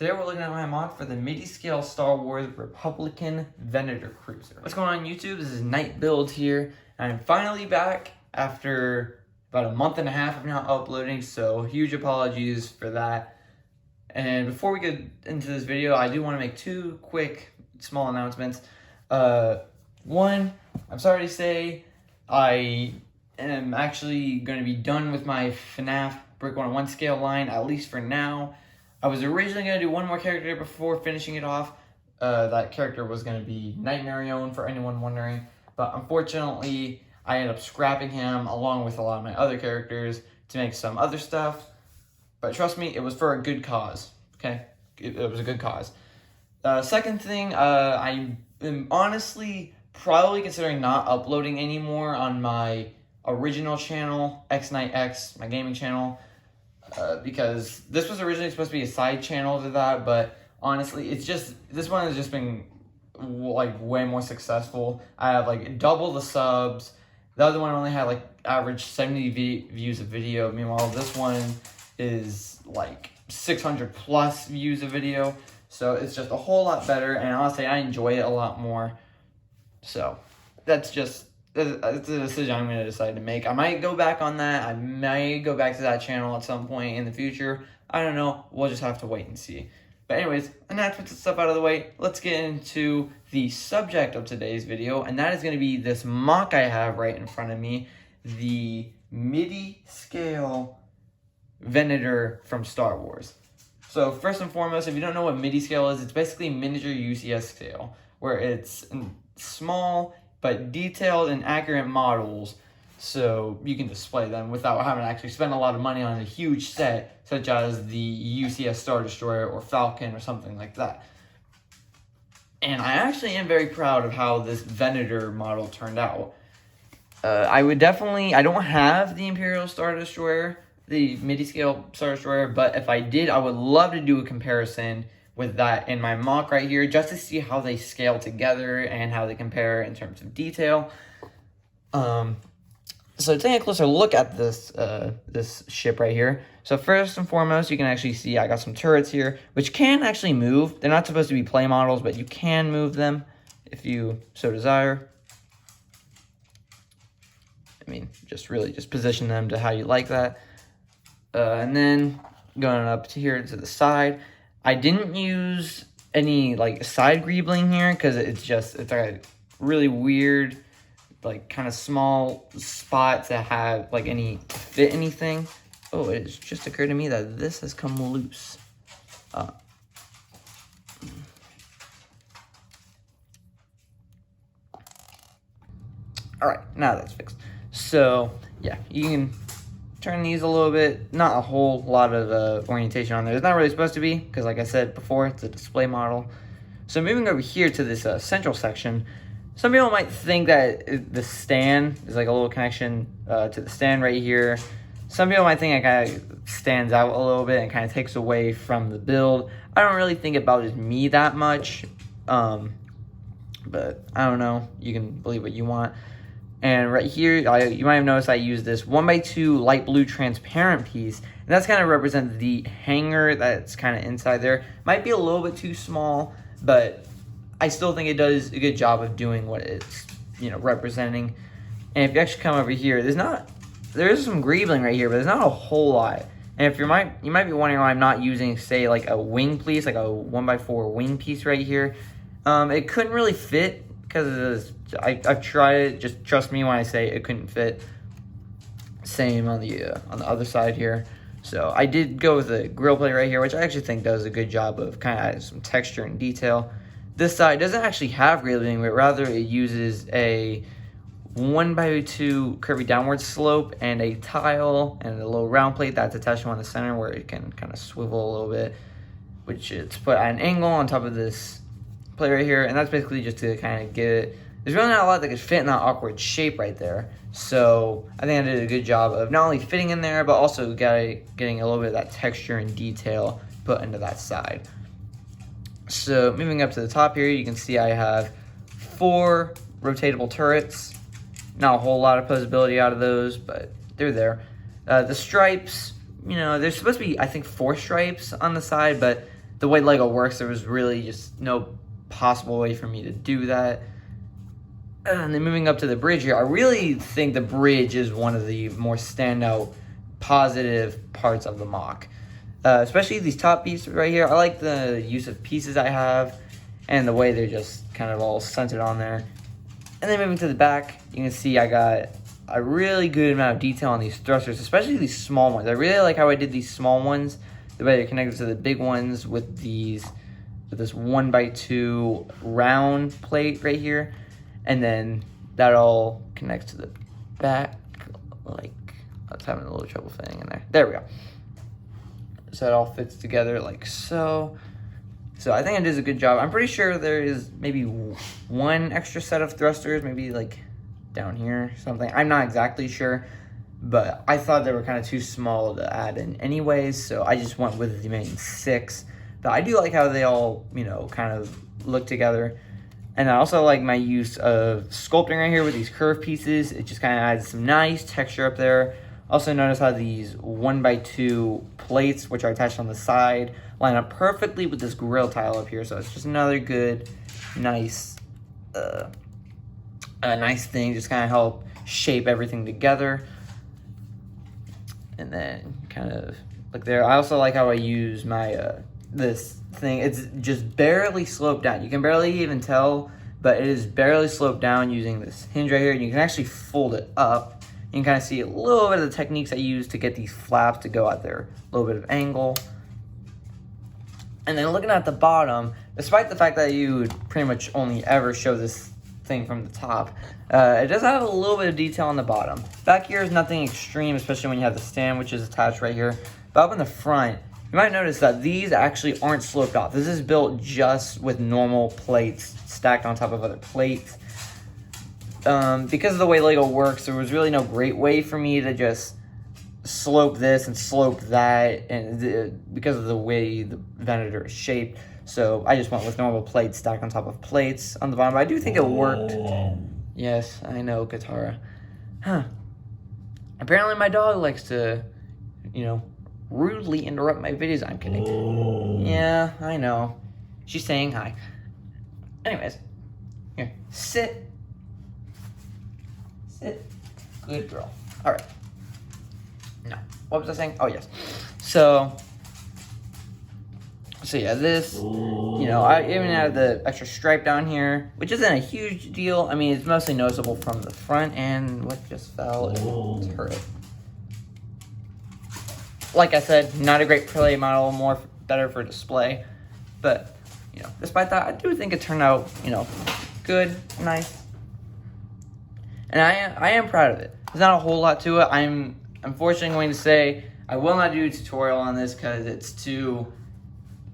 Today we're looking at my mod for the Midi-Scale Star Wars Republican Venator Cruiser. What's going on YouTube? This is Night Build here, and I'm finally back after about a month and a half of not uploading, so huge apologies for that. And before we get into this video, I do want to make two quick small announcements. One, I'm sorry to say I am actually going to be done with my FNAF Brick 101 scale line, at least for now. I was originally going to do one more character before finishing it off. That character was going to be Nightmare for anyone wondering. But unfortunately, I ended up scrapping him along with a lot of my other characters to make some other stuff. But trust me, it was for a good cause. Okay? It was a good cause. Second thing, I am honestly probably considering not uploading anymore on my original channel, XNightX, my gaming channel. Because this was originally supposed to be a side channel to that, but honestly, it's just, this one has just been like way more successful. I have like double the subs. The other one only had like average 70 views a video. Meanwhile, this one is like 600 plus views a video. So it's just a whole lot better, and honestly, I enjoy it a lot more. So that's just, it's a decision I'm going to decide to make. I might go back on that. I might go back to that channel at some point in the future. I don't know. We'll just have to wait and see. But anyways, announcements and stuff out of the way. Let's get into the subject of today's video, and that is going to be this mock I have right in front of me, the Midi-Scale Venator from Star Wars. So first and foremost, if you don't know what Midi-Scale is, it's basically miniature UCS scale, where it's small but detailed and accurate models, so you can display them without having to actually spend a lot of money on a huge set, such as the UCS Star Destroyer or Falcon or something like that. And I actually am very proud of how this Venator model turned out. I don't have the Imperial Star Destroyer, the Midi-Scale Star Destroyer, but if I did, I would love to do a comparison with that in my mock right here, just to see how they scale together and how they compare in terms of detail. So taking a closer look at this this ship right here. So first and foremost, you can actually see I got some turrets here, which can actually move. They're not supposed to be play models, but you can move them if you so desire. I mean, just position them to how you like that. And then going up to here to the side, I didn't use any like side greebling here because it's a really weird, like kind of small spot to have like fit anything. Oh, it just occurred to me that this has come loose. All right, now that's fixed. So yeah, you can turn these a little bit. Not a whole lot of orientation on there. It's not really supposed to be, because like I said before, it's a display model. So moving over here to this central section, some people might think that the stand is like a little connection to the stand right here. Some people might think it kind of stands out a little bit and kind of takes away from the build. I don't really think it bothers me that much, but I don't know. You can believe what you want. And right here, you might have noticed I used this 1x2 light blue transparent piece. And that's kind of represents the hangar that's kind of inside there. Might be a little bit too small, but I still think it does a good job of doing what it's, representing. And if you actually come over here, there is some greebling right here, but there's not a whole lot. And if you might be wondering why I'm not using, say, like a wing piece, like a 1x4 wing piece right here. It couldn't really fit because I've tried it. Just trust me when I say it couldn't fit. Same on the other side here. So I did go with a grill plate right here, which I actually think does a good job of kind of adding some texture and detail. This side doesn't actually have greebling, but rather it uses a 1x2 curvy downward slope and a tile and a little round plate that's attached on the center where it can kind of swivel a little bit, which it's put at an angle on top of this plate right here, and that's basically just to kind of get it. There's really not a lot that could fit in that awkward shape right there, so I think I did a good job of not only fitting in there, but also getting a little bit of that texture and detail put into that side. So moving up to the top here, you can see I have 4 rotatable turrets. Not a whole lot of posability out of those, but they're there. The stripes, there's supposed to be, I think, 4 stripes on the side, but the way Lego works, there was really just no possible way for me to do that. And then moving up to the bridge here, I really think the bridge is one of the more standout positive parts of the MOC. Especially these top pieces right here. I like the use of pieces I have and the way they're just kind of all centered on there. And then moving to the back, you can see I got a really good amount of detail on these thrusters, especially these small ones. I really like how I did these small ones, the way they're connected to the big ones with this 1x2 round plate right here. And then that all connects to the back, like, I was having a little trouble fitting in there. There we go. So it all fits together like so. So I think it does a good job. I'm pretty sure there is maybe one extra set of thrusters, maybe like down here, something. I'm not exactly sure, but I thought they were kind of too small to add in anyways, so I just went with the main 6. But I do like how they all, you know, kind of look together. And I also like my use of sculpting right here with these curved pieces. It just kind of adds some nice texture up there. Also notice how these 1x2 plates, which are attached on the side, line up perfectly with this grill tile up here. So it's just another good, nice, nice thing. Just kind of help shape everything together. And then kind of look there. I also like how I use my this thing. It's just barely sloped down. You can barely even tell, but it is barely sloped down using this hinge right here. And you can actually fold it up. You can kind of see a little bit of the techniques I use to get these flaps to go at their little bit of angle. And then looking at the bottom, despite the fact that you would pretty much only ever show this thing from the top, it does have a little bit of detail on the bottom. Back here is nothing extreme, especially when you have the stand, which is attached right here. But up in the front, you might notice that these actually aren't sloped off. This is built just with normal plates stacked on top of other plates. Because of the way Lego works, there was really no great way for me to just slope this and slope that, and because of the way the Venator is shaped. So I just went with normal plates stacked on top of plates on the bottom. But I do think it worked. Yes, I know, Katara. Huh. Apparently my dog likes to, you know, rudely interrupt my videos. I'm kidding. Yeah, I know. She's saying hi. Anyways, here, sit. Sit. Good girl. All right. No. What was I saying? Oh, yes. So yeah, this, you know, I even added the extra stripe down here, which isn't a huge deal. I mean, it's mostly noticeable from the front, and what just fell is hurt. Like I said, not a great play model, more better for display. But, you know, despite that, I do think it turned out, you know, good, nice. And I am proud of it. There's not a whole lot to it. I'm unfortunately going to say I will not do a tutorial on this because it's too,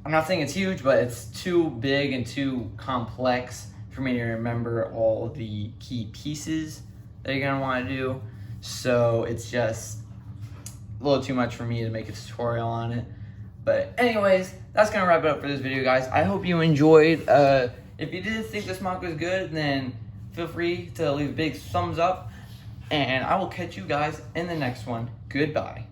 I'm not saying it's huge, but it's too big and too complex for me to remember all the key pieces that you're going to want to do. So it's just a little too much for me to make a tutorial on it. But anyways, that's going to wrap it up for this video, guys. I hope you enjoyed. If you did think this MOC was good, then feel free to leave a big thumbs up. And I will catch you guys in the next one. Goodbye.